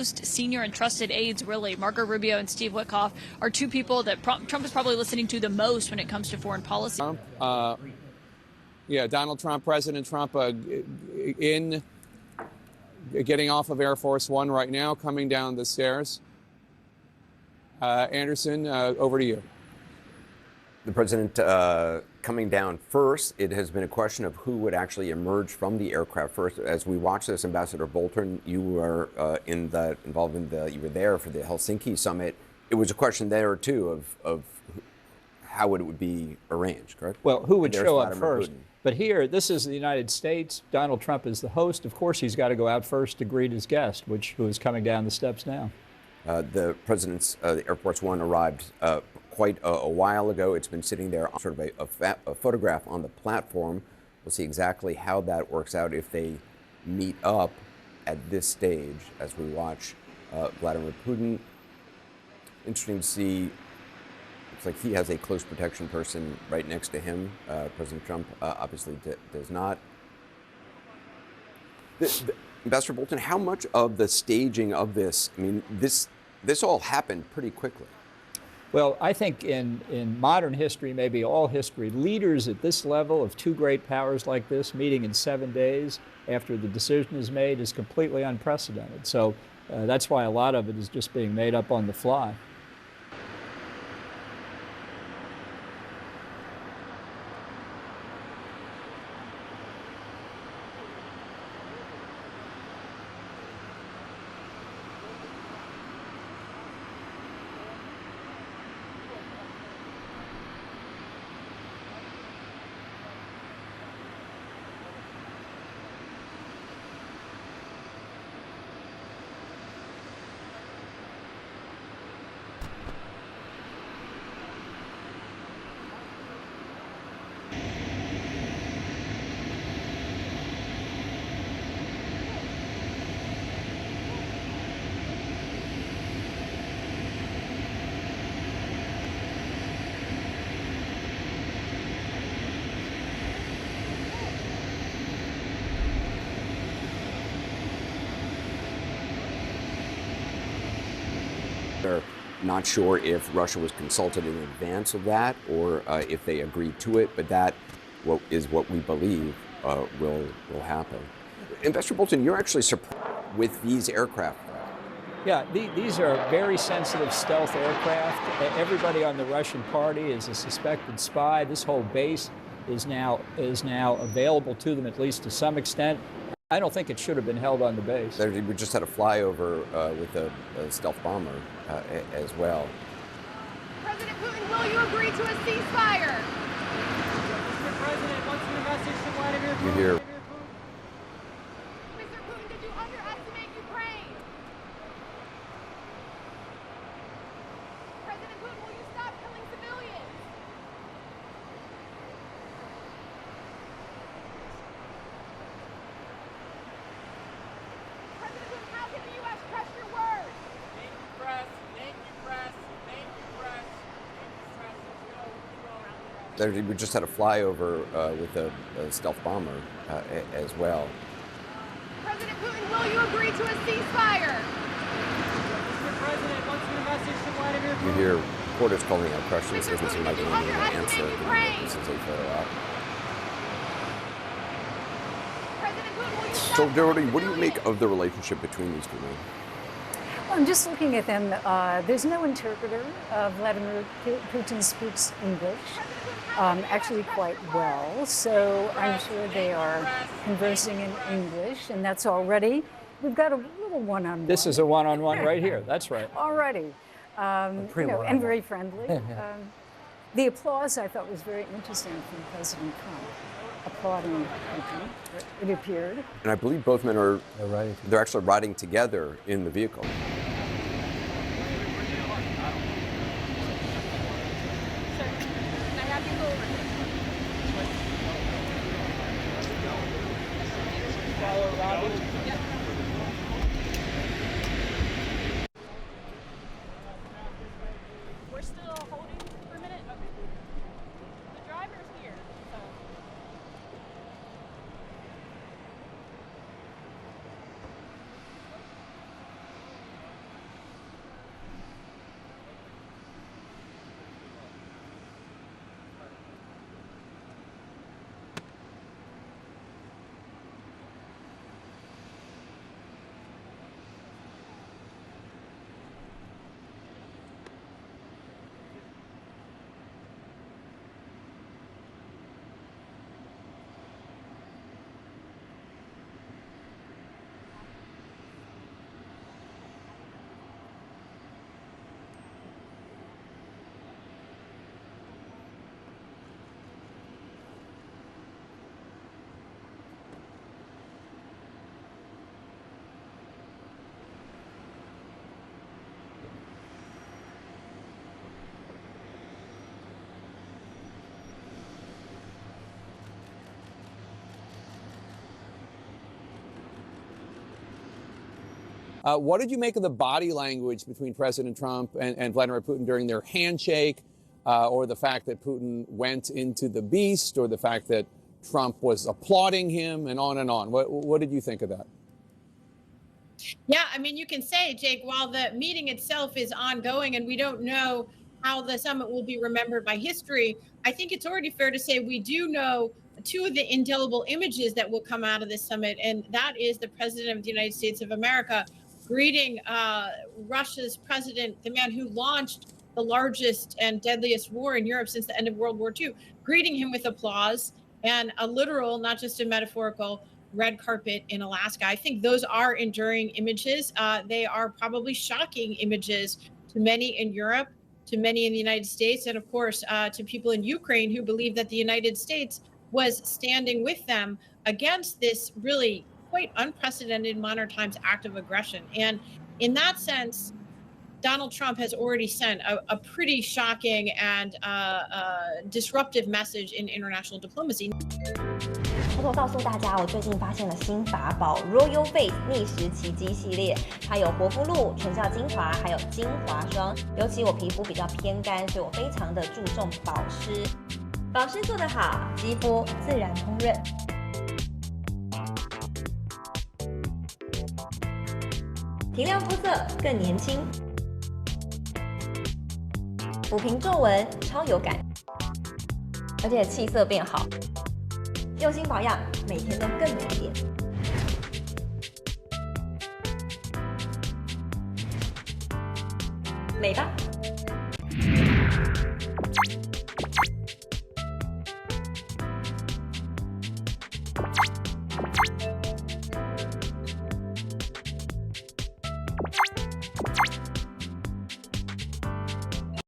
Most senior and trusted aides, really. Marco Rubio and Steve Witkoff are two people that Trump is probably listening to the most when it comes to foreign policy. Yeah, Donald Trump, President Trump, in getting off of Air Force One right now, coming down the stairs. Anderson, over to you. The president coming down first. It has been a question of who would actually emerge from the aircraft first. As we watch this, Ambassador Bolton, you were you were there for the Helsinki summit. It was a question there too of how it would be arranged, correct? Well, who would show up first? Putin. But here, this is the United States. Donald Trump is the host. Of course, he's got to go out first to greet his guest, who is coming down the steps now. The president's Air Force One arrived quite a while ago. It's been sitting there, sort of a photograph on the platform. We'll see exactly how that works out if they meet up at this stage as we watch Vladimir Putin. Interesting to see. Looks like he has a close protection person right next to him. President Trump obviously does not. Ambassador Bolton, how much of the staging of this, I mean, this all happened pretty quickly. Well, I think in modern history, maybe all history, leaders at this level of two great powers like this meeting in 7 days after the decision is made is completely unprecedented. So that's why a lot of it is just being made up on the fly. They're not sure if Russia was consulted in advance of that or if they agreed to it, but that is what we believe will happen. Ambassador Bolton, you're actually surprised with these aircraft. Yeah, these are very sensitive stealth aircraft. Everybody on the Russian party is a suspected spy. This whole base is now available to them, at least to some extent. I don't think it should have been held on the base. We just had a flyover with a stealth bomber as well. President Putin, will you agree to a ceasefire? Mr. President, what's the message to Vladimir Putin? You hear? Mr. Putin, did you underestimate Ukraine? President Putin, will you stop killing civilians? President Putin, how can the U.S. trust your words? Thank you, press. Thank you, press. Thank you, press. Thank you, press. Let's go. We just had a flyover with a stealth bomber as well. President Putin, will you agree to a ceasefire? Mr. President, what's the message to Vladimir Putin? You hear reporters calling out questions. It doesn't seem like anyone will answer. This is a photo op. President Putin, will you stop? So, Dorothy, what do you make of the relationship between these two men? Well, I'm just looking at them. There's no interpreter. Vladimir Putin speaks English, actually quite well. So I'm sure they are conversing in English, and that's already, we've got a little one-on-one. This is a one-on-one right here. That's right. Already. And very friendly. The applause I thought was very interesting from President Trump, applauding Putin, it appeared. And I believe both men they're actually riding together in the vehicle. We're still holding for a minute? Okay. The driver's here. So. What did you make of the body language between President Trump and Vladimir Putin during their handshake, or the fact that Putin went into the beast, or the fact that Trump was applauding him, and on and on? What did you think of that? Yeah, I mean, you can say, Jake, while the meeting itself is ongoing and we don't know how the summit will be remembered by history, I think it's already fair to say we do know two of the indelible images that will come out of this summit, and that is the President of the United States of America greeting Russia's president, the man who launched the largest and deadliest war in Europe since the end of World War II, greeting him with applause and a literal, not just a metaphorical, red carpet in Alaska. I think those are enduring images. They are probably shocking images to many in Europe, to many in the United States, and of course, to people in Ukraine who believe that the United States was standing with them against this really quite unprecedented modern times act of aggression. And in that sense, Donald Trump has already sent a pretty shocking and disruptive message in international diplomacy. 偷偷告诉大家，我最近发现了新法宝 Royal Face 逆时奇迹系列，它有活肤露、全效精华，还有精华霜。尤其我皮肤比较偏干，所以我非常的注重保湿。保湿做得好，肌肤自然烹润。提亮肤色更年轻，抚平皱纹超有感，而且气色变好。用心保养，每天都更美一点。美吧。